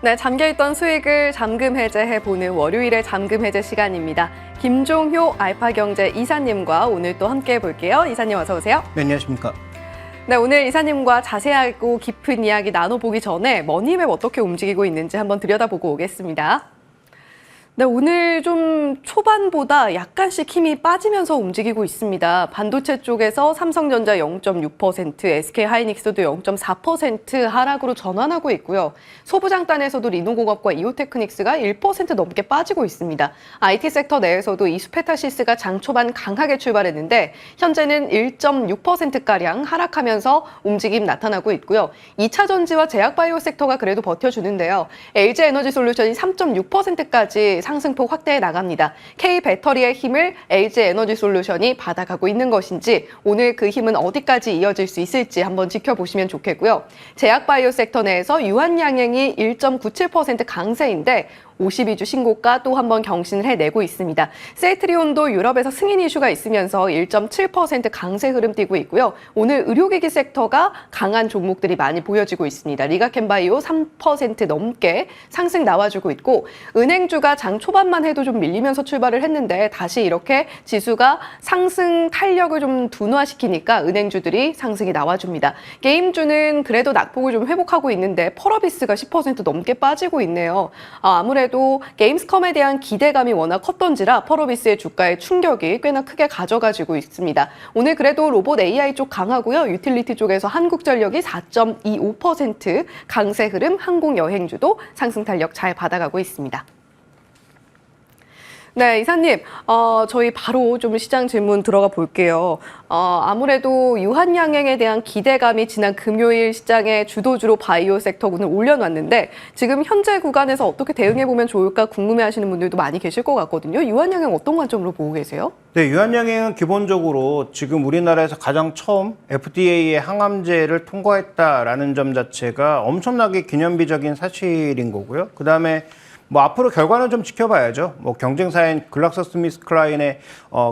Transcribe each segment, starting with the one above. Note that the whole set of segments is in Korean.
네, 잠겨있던 수익을 잠금 해제해보는 월요일의 잠금 해제 시간입니다. 김종효 알파경제 이사님과 오늘 또 함께 해볼게요. 이사님 어서 오세요. 네, 안녕하십니까. 네, 오늘 이사님과 자세하고 깊은 이야기 나눠보기 전에 머니맵 어떻게 움직이고 있는지 한번 들여다보고 오겠습니다. 네, 오늘 좀 초반보다 약간씩 힘이 빠지면서 움직이고 있습니다. 반도체 쪽에서 삼성전자 0.6%, SK하이닉스도 0.4% 하락으로 전환하고 있고요. 소부장단에서도 리노공업과 이오테크닉스가 1% 넘게 빠지고 있습니다. IT 섹터 내에서도 이수페타시스가 장 초반 강하게 출발했는데 현재는 1.6%가량 하락하면서 움직임 나타나고 있고요. 2차 전지와 제약바이오 섹터가 그래도 버텨주는데요. LG에너지솔루션이 3.6%까지 상승폭 확대해 나갑니다. K배터리의 힘을 LG에너지솔루션이 받아가고 있는 것인지 오늘 그 힘은 어디까지 이어질 수 있을지 한번 지켜보시면 좋겠고요. 제약바이오 섹터 내에서 유한양행이 1.97% 강세인데 52주 신고가 또 한 번 경신을 해내고 있습니다. 셀트리온도 유럽에서 승인 이슈가 있으면서 1.7% 강세 흐름 띄고 있고요. 오늘 의료기기 섹터가 강한 종목들이 많이 보여지고 있습니다. 리가켄바이오 3% 넘게 상승 나와주고 있고 은행주가 장 초반만 해도 좀 밀리면서 출발을 했는데 다시 이렇게 지수가 상승 탄력을 좀 둔화시키니까 은행주들이 상승이 나와줍니다. 게임주는 그래도 낙폭을 좀 회복하고 있는데 펄어비스가 10% 넘게 빠지고 있네요. 아무래도 게임스컴에 대한 기대감이 워낙 컸던지라 펄어비스의 주가에 충격이 꽤나 크게 가져가지고 있습니다. 오늘 그래도 로봇 AI 쪽 강하고요. 유틸리티 쪽에서 한국전력이 4.25% 강세 흐름, 항공여행주도 상승 탄력 잘 받아가고 있습니다. 네, 이사님, 저희 바로 좀 시장 질문 들어가 볼게요. 아무래도 유한양행에 대한 기대감이 지난 금요일 시장의 주도주로 바이오 섹터군을 올려놨는데 지금 현재 구간에서 어떻게 대응해보면 좋을까 궁금해하시는 분들도 많이 계실 것 같거든요. 유한양행 어떤 관점으로 보고 계세요? 네, 유한양행은 기본적으로 지금 우리나라에서 가장 처음 FDA의 항암제를 통과했다라는 점 자체가 엄청나게 기념비적인 사실인 거고요. 그다음에 앞으로 결과는 좀 지켜봐야죠. 경쟁사인 글락소스미스클라인의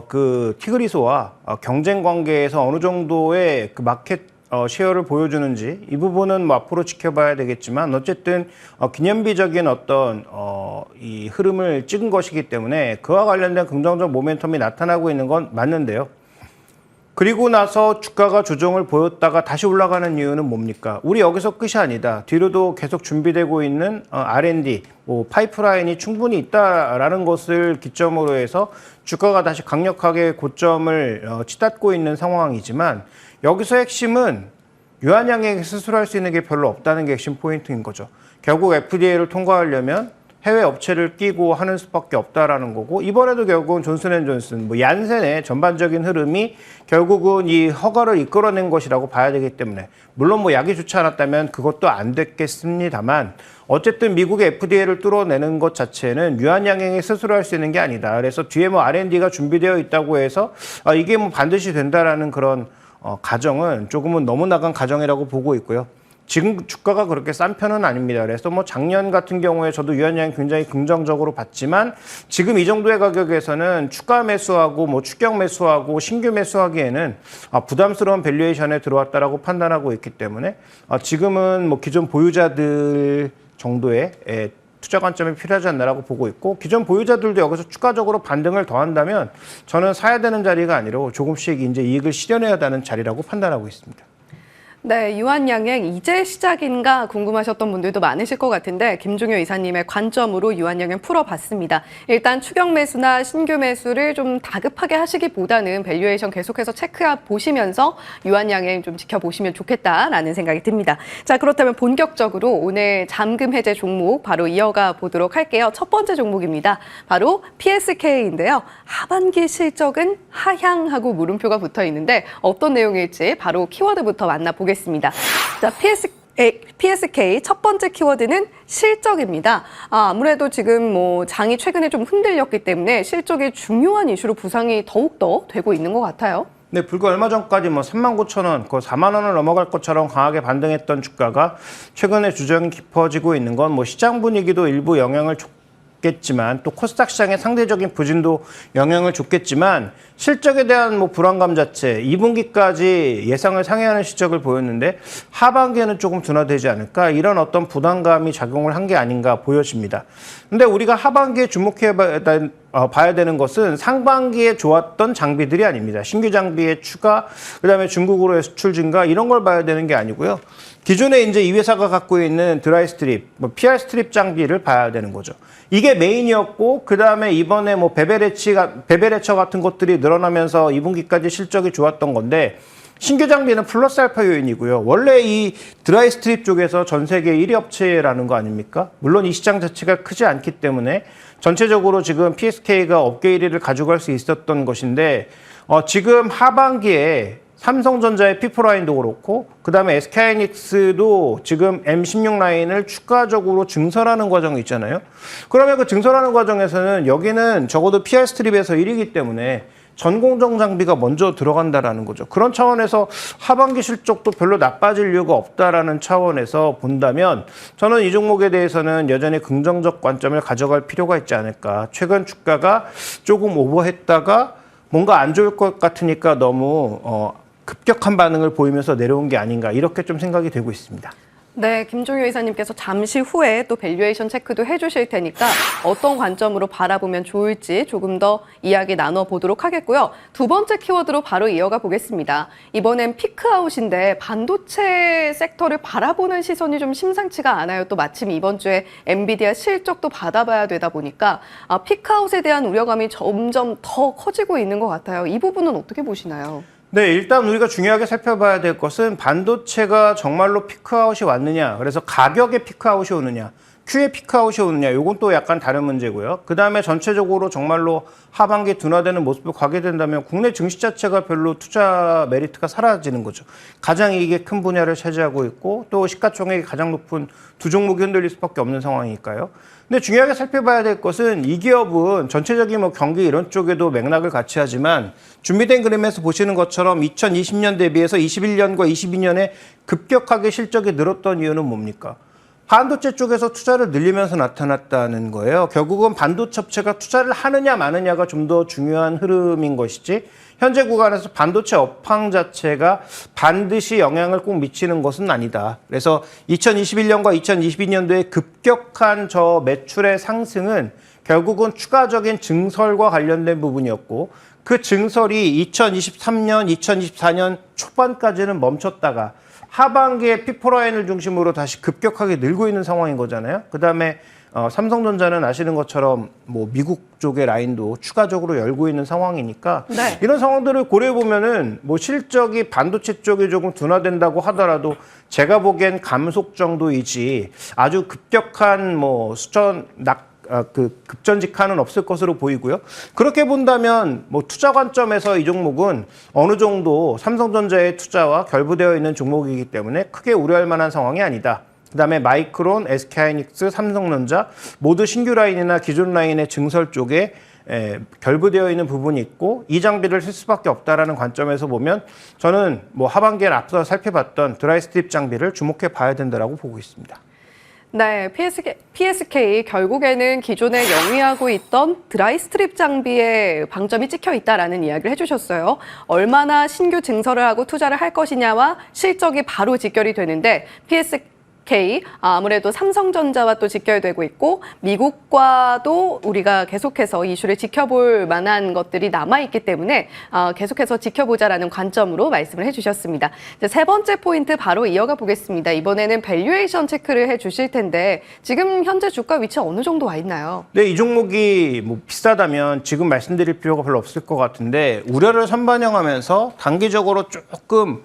그 티그리스와 경쟁 관계에서 어느 정도의 그 마켓 쉐어를 보여주는지 이 부분은 앞으로 지켜봐야 되겠지만 어쨌든 기념비적인 어떤 이 흐름을 찍은 것이기 때문에 그와 관련된 긍정적 모멘텀이 나타나고 있는 건 맞는데요. 그리고 나서 주가가 조정을 보였다가 다시 올라가는 이유는 뭡니까? 우리 여기서 끝이 아니다. 뒤로도 계속 준비되고 있는 R&D, 파이프라인이 충분히 있다라는 것을 기점으로 해서 주가가 다시 강력하게 고점을 치닫고 있는 상황이지만 여기서 핵심은 유한양행이 스스로 할 수 있는 게 별로 없다는 게 핵심 포인트인 거죠. 결국 FDA를 통과하려면 해외 업체를 끼고 하는 수밖에 없다라는 거고 이번에도 결국은 존슨앤존슨, 얀센의 전반적인 흐름이 결국은 이 허가를 이끌어낸 것이라고 봐야 되기 때문에 물론 약이 좋지 않았다면 그것도 안 됐겠습니다만 어쨌든 미국의 FDA를 뚫어내는 것 자체는 유한양행이 스스로 할 수 있는 게 아니다. 그래서 뒤에 R&D가 준비되어 있다고 해서 이게 반드시 된다라는 그런 가정은 조금은 너무 나간 가정이라고 보고 있고요. 지금 주가가 그렇게 싼 편은 아닙니다. 그래서 작년 같은 경우에 저도 유한양행 굉장히 긍정적으로 봤지만 지금 이 정도의 가격에서는 추가 매수하고 추격 매수하고 신규 매수하기에는 부담스러운 밸류에이션에 들어왔다라고 판단하고 있기 때문에 지금은 기존 보유자들 정도의 투자 관점이 필요하지 않나라고 보고 있고 기존 보유자들도 여기서 추가적으로 반등을 더한다면 저는 사야 되는 자리가 아니라 조금씩 이제 이익을 실현해야 되는 자리라고 판단하고 있습니다. 네, 유한양행 이제 시작인가 궁금하셨던 분들도 많으실 것 같은데 김종효 이사님의 관점으로 유한양행 풀어봤습니다. 일단 추격 매수나 신규 매수를 좀 다급하게 하시기보다는 밸류에이션 계속해서 체크해보시면서 유한양행 좀 지켜보시면 좋겠다라는 생각이 듭니다. 자, 그렇다면 본격적으로 오늘 잠금 해제 종목 바로 이어가 보도록 할게요. 첫 번째 종목입니다. 바로 PSK인데요. 하반기 실적은 하향하고 물음표가 붙어 있는데 어떤 내용일지 바로 키워드부터 만나보겠습니다. 자, PSK 첫 번째 키워드는 실적입니다. 아무래도 지금 장이 최근에 좀 흔들렸기 때문에 실적이 중요한 이슈로 부상이 더욱더 되고 있는 것 같아요. 네, 불과 얼마 전까지 39,000원, 4만 원을 넘어갈 것처럼 강하게 반등했던 주가가 최근에 주저이 깊어지고 있는 건 시장 분위기도 일부 영향을 줬기 있겠지만 또 코스닥 시장의 상대적인 부진도 영향을 줬겠지만 실적에 대한 뭐 불안감 자체 2분기까지 예상을 상회하는 실적을 보였는데 하반기에는 조금 둔화되지 않을까 이런 어떤 부담감이 작용을 한 게 아닌가 보여집니다. 근데 우리가 하반기에 주목해 봐야 되는 것은 상반기에 좋았던 장비들이 아닙니다. 신규 장비의 추가, 그다음에 중국으로의 수출 증가 이런 걸 봐야 되는 게 아니고요. 기존에 이제 이 회사가 갖고 있는 드라이 스트립, PR 스트립 장비를 봐야 되는 거죠. 이게 메인이었고 그다음에 이번에 뭐 베베레처 같은 것들이 늘어나면서 2분기까지 실적이 좋았던 건데 신규 장비는 플러스 알파 요인이고요. 원래 이 드라이 스트립 쪽에서 전 세계 1위 업체라는 거 아닙니까? 물론 이 시장 자체가 크지 않기 때문에 전체적으로 지금 PSK가 업계 1위를 가져갈 수 있었던 것인데 지금 하반기에 삼성전자의 P4 라인도 그렇고 그다음에 SK하이닉스도 지금 M16 라인을 추가적으로 증설하는 과정이 있잖아요. 그러면 그 증설하는 과정에서는 여기는 적어도 PR 스트립에서 1위이기 때문에 전공정 장비가 먼저 들어간다라는 거죠. 그런 차원에서 하반기 실적도 별로 나빠질 이유가 없다라는 차원에서 본다면 저는 이 종목에 대해서는 여전히 긍정적 관점을 가져갈 필요가 있지 않을까. 최근 주가가 조금 오버했다가 뭔가 안 좋을 것 같으니까 너무 급격한 반응을 보이면서 내려온 게 아닌가 이렇게 좀 생각이 되고 있습니다. 네, 김종효 이사님께서 잠시 후에 또 밸류에이션 체크도 해주실 테니까 어떤 관점으로 바라보면 좋을지 조금 더 이야기 나눠보도록 하겠고요. 두 번째 키워드로 바로 이어가 보겠습니다. 이번엔 피크아웃인데 반도체 섹터를 바라보는 시선이 좀 심상치가 않아요. 또 마침 이번 주에 엔비디아 실적도 받아봐야 되다 보니까 피크아웃에 대한 우려감이 점점 더 커지고 있는 것 같아요. 이 부분은 어떻게 보시나요? 네, 일단 우리가 중요하게 살펴봐야 될 것은 반도체가 정말로 피크아웃이 왔느냐, 그래서 가격의 피크아웃이 오느냐, Q의 피크아웃이 오느냐, 이건 또 약간 다른 문제고요. 그 다음에 전체적으로 정말로 하반기 둔화되는 모습을 가게 된다면 국내 증시 자체가 별로 투자 메리트가 사라지는 거죠. 가장 이익의 큰 분야를 차지하고 있고 또 시가총액이 가장 높은 두 종목이 흔들릴 수밖에 없는 상황이니까요. 근데 중요하게 살펴봐야 될 것은 이 기업은 전체적인 뭐 경기 이런 쪽에도 맥락을 같이 하지만 준비된 그림에서 보시는 것처럼 2020년 대비해서 21년과 22년에 급격하게 실적이 늘었던 이유는 뭡니까? 반도체 쪽에서 투자를 늘리면서 나타났다는 거예요. 결국은 반도체 업체가 투자를 하느냐 마느냐가 좀 더 중요한 흐름인 것이지 현재 구간에서 반도체 업황 자체가 반드시 영향을 꼭 미치는 것은 아니다. 그래서 2021년과 2022년도에 급격한 저 매출의 상승은 결국은 추가적인 증설과 관련된 부분이었고 그 증설이 2023년, 2024년 초반까지는 멈췄다가 하반기에 P4 라인을 중심으로 다시 급격하게 늘고 있는 상황인 거잖아요. 그다음에 삼성전자는 아시는 것처럼 뭐 미국 쪽의 라인도 추가적으로 열고 있는 상황이니까 네. 이런 상황들을 고려해 보면은 뭐 실적이 반도체 쪽이 조금 둔화된다고 하더라도 제가 보기엔 감속 정도이지 아주 급격한 뭐 급전직하는 없을 것으로 보이고요. 그렇게 본다면 뭐 투자 관점에서 이 종목은 어느 정도 삼성전자의 투자와 결부되어 있는 종목이기 때문에 크게 우려할 만한 상황이 아니다. 그다음에 마이크론, SK하이닉스, 삼성전자 모두 신규 라인이나 기존 라인의 증설 쪽에 결부되어 있는 부분이 있고 이 장비를 쓸 수밖에 없다라는 관점에서 보면 저는 뭐 하반기에 앞서 살펴봤던 드라이 스트립 장비를 주목해 봐야 된다라고 보고 있습니다. 네, PSK 결국에는 기존에 영위하고 있던 드라이 스트립 장비에 방점이 찍혀 있다라는 이야기를 해주셨어요. 얼마나 신규 증설을 하고 투자를 할 것이냐와 실적이 바로 직결이 되는데 PSK 아무래도 삼성전자와 또 직결되고 있고 미국과도 우리가 계속해서 이슈를 지켜볼 만한 것들이 남아있기 때문에 계속해서 지켜보자라는 관점으로 말씀을 해주셨습니다. 이제 세 번째 포인트 바로 이어가 보겠습니다. 이번에는 밸류에이션 체크를 해주실 텐데 지금 현재 주가 위치 어느 정도 와 있나요? 네, 이 종목이 뭐 비싸다면 지금 말씀드릴 필요가 별로 없을 것 같은데 우려를 선반영하면서 단기적으로 조금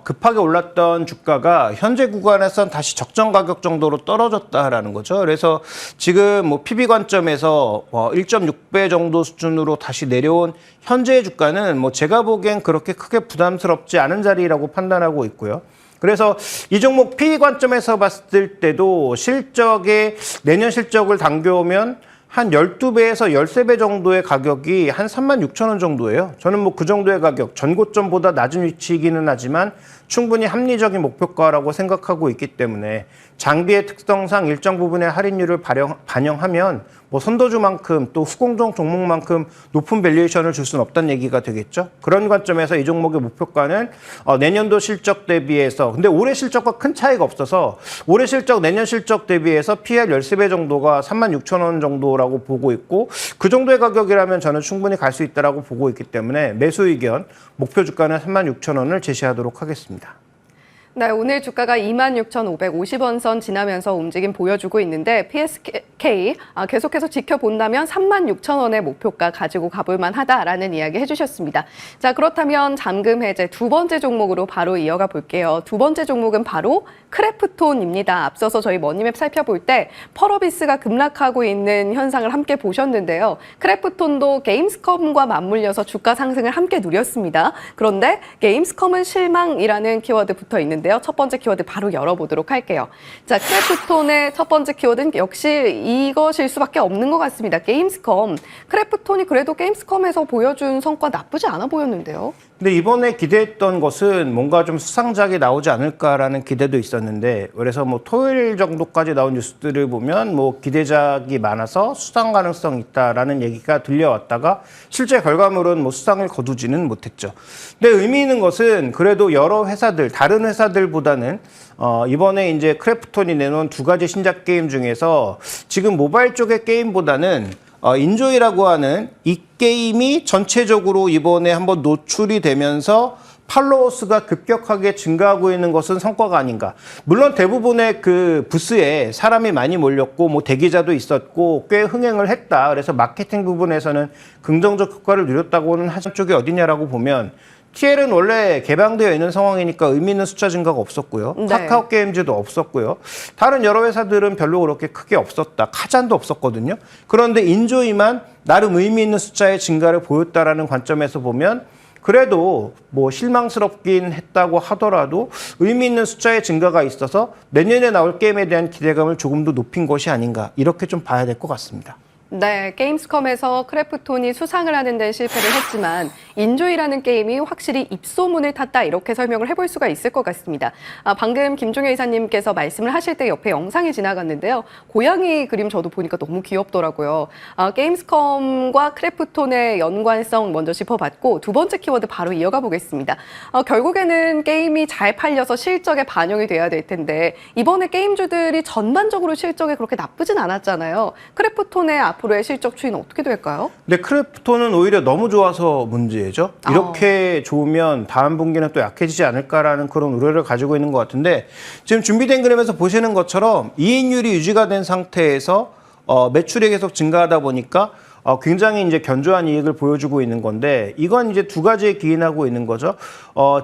급하게 올랐던 주가가 현재 구간에선 다시 적정 가격 정도로 떨어졌다라는 거죠. 그래서 지금 뭐 PB 관점에서 1.6배 정도 수준으로 다시 내려온 현재의 주가는 뭐 제가 보기엔 그렇게 크게 부담스럽지 않은 자리라고 판단하고 있고요. 그래서 이 종목 PE 관점에서 봤을 때도 실적에 내년 실적을 당겨오면 한 12배에서 13배 정도의 가격이 한 36,000원 정도예요. 저는 뭐 그 정도의 가격, 전고점보다 낮은 위치이기는 하지만 충분히 합리적인 목표가라고 생각하고 있기 때문에 장비의 특성상 일정 부분의 할인율을 반영하면 뭐 선도주만큼 또 후공정 종목만큼 높은 밸류에이션을 줄 수는 없다는 얘기가 되겠죠. 그런 관점에서 이 종목의 목표가는 내년도 실적 대비해서, 근데 올해 실적과 큰 차이가 없어서 올해 실적, 내년 실적 대비해서 PL 13배 정도가 36,000원 정도라고 보고 있고, 그 정도의 가격이라면 저는 충분히 갈 수 있다라고 보고 있기 때문에 매수 의견, 목표 주가는 36,000원을 제시하도록 하겠습니다. 네, 오늘 주가가 26,550원 선 지나면서 움직임 보여주고 있는데 PSK 계속해서 지켜본다면 36,000원의 목표가 가지고 가볼 만하다라는 이야기 해주셨습니다. 자, 그렇다면 잠금 해제 두 번째 종목으로 바로 이어가 볼게요. 두 번째 종목은 바로 크래프톤입니다. 앞서서 저희 머니맵 살펴볼 때 펄어비스가 급락하고 있는 현상을 함께 보셨는데요. 크래프톤도 게임스컴과 맞물려서 주가 상승을 함께 누렸습니다. 그런데 게임스컴은 실망이라는 키워드 붙어 있는데요. 첫 번째 키워드 바로 열어보도록 할게요. 자, 크래프톤의 첫 번째 키워드는 역시 이것일 수밖에 없는 것 같습니다. 게임스컴. 크래프톤이 그래도 게임스컴에서 보여준 성과 나쁘지 않아 보였는데요. 근데 이번에 기대했던 것은 뭔가 좀 수상작이 나오지 않을까라는 기대도 있었는데, 그래서 뭐 토요일 정도까지 나온 뉴스들을 보면 뭐 기대작이 많아서 수상 가능성이 있다라는 얘기가 들려왔다가 실제 결과물은 뭐 수상을 거두지는 못했죠. 근데 의미 있는 것은 그래도 여러 회사들, 다른 회사들보다는 이번에 이제 크래프톤이 내놓은 두 가지 신작 게임 중에서 지금 모바일 쪽의 게임보다는 인조이라고 하는 이 게임이 전체적으로 이번에 한번 노출이 되면서 팔로워 수가 급격하게 증가하고 있는 것은 성과가 아닌가. 물론 대부분의 그 부스에 사람이 많이 몰렸고 뭐 대기자도 있었고 꽤 흥행을 했다. 그래서 마케팅 부분에서는 긍정적 효과를 누렸다고는 하는 쪽이 어디냐라고 보면 TL은 원래 개방되어 있는 상황이니까 의미 있는 숫자 증가가 없었고요. 네. 카카오 게임즈도 없었고요. 다른 여러 회사들은 별로 그렇게 크게 없었다. 카잔도 없었거든요. 그런데 인조이만 나름 의미 있는 숫자의 증가를 보였다라는 관점에서 보면 그래도 뭐 실망스럽긴 했다고 하더라도 의미 있는 숫자의 증가가 있어서 내년에 나올 게임에 대한 기대감을 조금 더 높인 것이 아닌가, 이렇게 좀 봐야 될 것 같습니다. 네, 게임스컴에서 크래프톤이 수상을 하는 데 실패를 했지만 인조이라는 게임이 확실히 입소문을 탔다, 이렇게 설명을 해볼 수가 있을 것 같습니다. 방금 김종효 이사님께서 말씀을 하실 때 옆에 영상이 지나갔는데요. 고양이 그림 저도 보니까 너무 귀엽더라고요. 게임스컴과 크래프톤의 연관성 먼저 짚어봤고 두 번째 키워드 바로 이어가 보겠습니다. 결국에는 게임이 잘 팔려서 실적에 반영이 돼야 될 텐데 이번에 게임주들이 전반적으로 실적이 그렇게 나쁘진 않았잖아요. 크래프톤의 앞으로의 실적 추이는 어떻게 될까요? 근데 크래프톤은 오히려 너무 좋아서 문제죠. 이렇게 좋으면 다음 분기는 또 약해지지 않을까라는 그런 우려를 가지고 있는 것 같은데, 지금 준비된 그림에서 보시는 것처럼 이익률이 유지가 된 상태에서 매출이 계속 증가하다 보니까 굉장히 이제 견조한 이익을 보여주고 있는 건데, 이건 이제 두 가지에 기인하고 있는 거죠.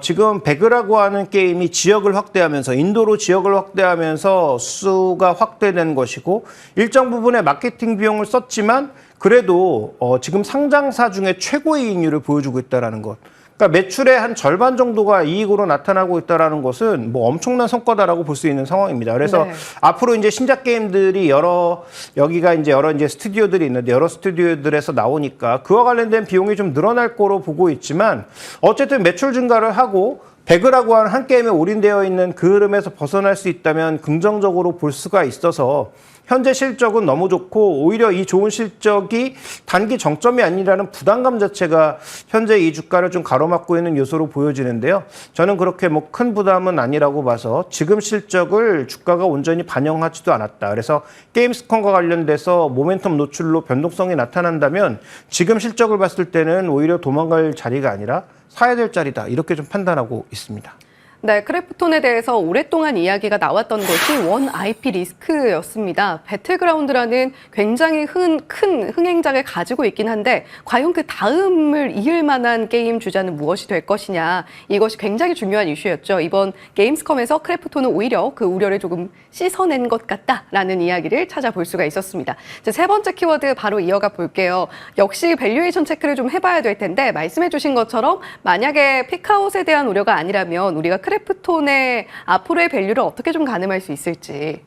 지금 배그라고 하는 게임이 지역을 확대하면서, 인도로 지역을 확대하면서 수가 확대된 것이고, 일정 부분의 마케팅 비용을 썼지만 그래도 지금 상장사 중에 최고 이익률을 보여주고 있다는 것. 그러니까 매출의 한 절반 정도가 이익으로 나타나고 있다는 것은 뭐 엄청난 성과다라고 볼 수 있는 상황입니다. 그래서 네. 앞으로 이제 신작 게임들이 여기가 이제 여러 이제 스튜디오들이 있는데 여러 스튜디오들에서 나오니까 그와 관련된 비용이 좀 늘어날 거로 보고 있지만, 어쨌든 매출 증가를 하고 배그라고 하는 한 게임에 올인되어 있는 그 흐름에서 벗어날 수 있다면 긍정적으로 볼 수가 있어서 현재 실적은 너무 좋고, 오히려 이 좋은 실적이 단기 정점이 아니라는 부담감 자체가 현재 이 주가를 좀 가로막고 있는 요소로 보여지는데요. 저는 그렇게 뭐 큰 부담은 아니라고 봐서 지금 실적을 주가가 온전히 반영하지도 않았다. 그래서 게임스컴과 관련돼서 모멘텀 노출로 변동성이 나타난다면 지금 실적을 봤을 때는 오히려 도망갈 자리가 아니라 사야 될 자리다, 이렇게 좀 판단하고 있습니다. 네, 크래프톤에 대해서 오랫동안 이야기가 나왔던 것이 원 IP 리스크였습니다. 배틀그라운드라는 굉장히 큰 흥행작을 가지고 있긴 한데 과연 그 다음을 이을 만한 게임 주자는 무엇이 될 것이냐, 이것이 굉장히 중요한 이슈였죠. 이번 게임스컴에서 크래프톤은 오히려 그 우려를 조금 씻어낸 것 같다라는 이야기를 찾아볼 수가 있었습니다. 이제 세 번째 키워드 바로 이어가 볼게요. 역시 밸류에이션 체크를 좀 해봐야 될 텐데, 말씀해 주신 것처럼 만약에 피크아웃에 대한 우려가 아니라면 우리가 크래프톤의 앞으로의 밸류를 어떻게 좀 가늠할 수 있을지.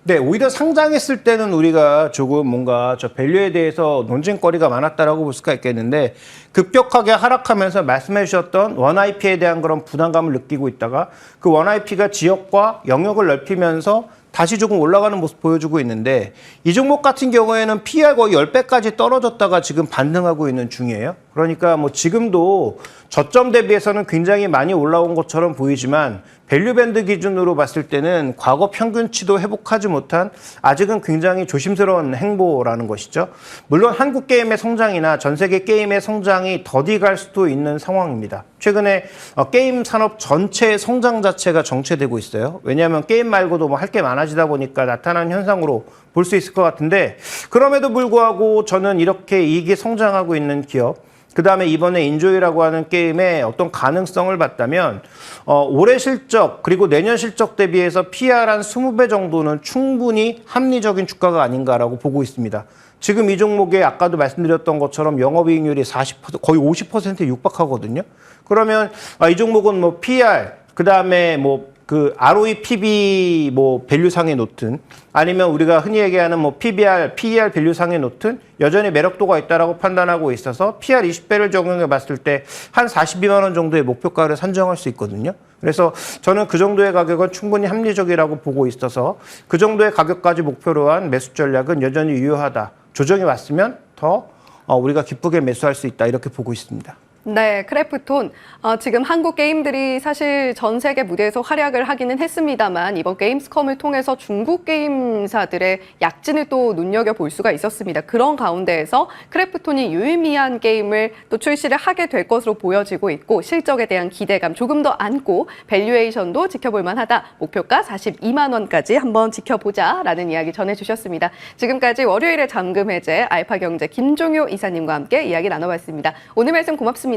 네, 오히려 상장했을 때는 우리가 조금 뭔가 저 밸류에 대해서 논쟁거리가 많았다라고 볼 수가 있겠는데, 급격하게 하락하면서 말씀해 주셨던 원 IP에 대한 그런 부담감을 느끼고 있다가 그 원 IP가 지역과 영역을 넓히면서 다시 조금 올라가는 모습 보여주고 있는데 이 종목 같은 경우에는 PER 거의 10배까지 떨어졌다가 지금 반등하고 있는 중이에요. 그러니까 뭐 지금도 저점 대비해서는 굉장히 많이 올라온 것처럼 보이지만 밸류밴드 기준으로 봤을 때는 과거 평균치도 회복하지 못한 아직은 굉장히 조심스러운 행보라는 것이죠. 물론 한국 게임의 성장이나 전 세계 게임의 성장이 더디 갈 수도 있는 상황입니다. 최근에 게임 산업 전체의 성장 자체가 정체되고 있어요. 왜냐하면 게임 말고도 뭐 할 게 많아지다 보니까 나타나는 현상으로 볼 수 있을 것 같은데 그럼에도 불구하고 저는 이렇게 이익이 성장하고 있는 기업 그다음에 이번에 인조이라고 하는 게임의 어떤 가능성을 봤다면 올해 실적 그리고 내년 실적 대비해서 PER 한 20배 정도는 충분히 합리적인 주가가 아닌가라고 보고 있습니다. 지금 이 종목에 아까도 말씀드렸던 것처럼 영업이익률이 40% 거의 50%에 육박하거든요. 그러면 이 종목은 뭐 PER 그다음에 뭐 그 ROE, PB 뭐 밸류상에 놓든 아니면 우리가 흔히 얘기하는 뭐 PBR, PER 밸류상에 놓든 여전히 매력도가 있다라고 판단하고 있어서 PER 20배를 적용해 봤을 때 한 42만 원 정도의 목표가를 산정할 수 있거든요. 그래서 저는 그 정도의 가격은 충분히 합리적이라고 보고 있어서 그 정도의 가격까지 목표로 한 매수 전략은 여전히 유효하다. 조정이 왔으면 더 우리가 기쁘게 매수할 수 있다. 이렇게 보고 있습니다. 네, 크래프톤. 지금 한국 게임들이 사실 전 세계 무대에서 활약을 하기는 했습니다만 이번 게임스컴을 통해서 중국 게임사들의 약진을 또 눈여겨볼 수가 있었습니다. 그런 가운데에서 크래프톤이 유의미한 게임을 또 출시를 하게 될 것으로 보여지고 있고 실적에 대한 기대감 조금 더 안고 밸류에이션도 지켜볼 만하다. 목표가 42만 원까지 한번 지켜보자라는 이야기 전해주셨습니다. 지금까지 월요일에 잠금 해제 알파경제 김종효 이사님과 함께 이야기 나눠봤습니다. 오늘 말씀 고맙습니다.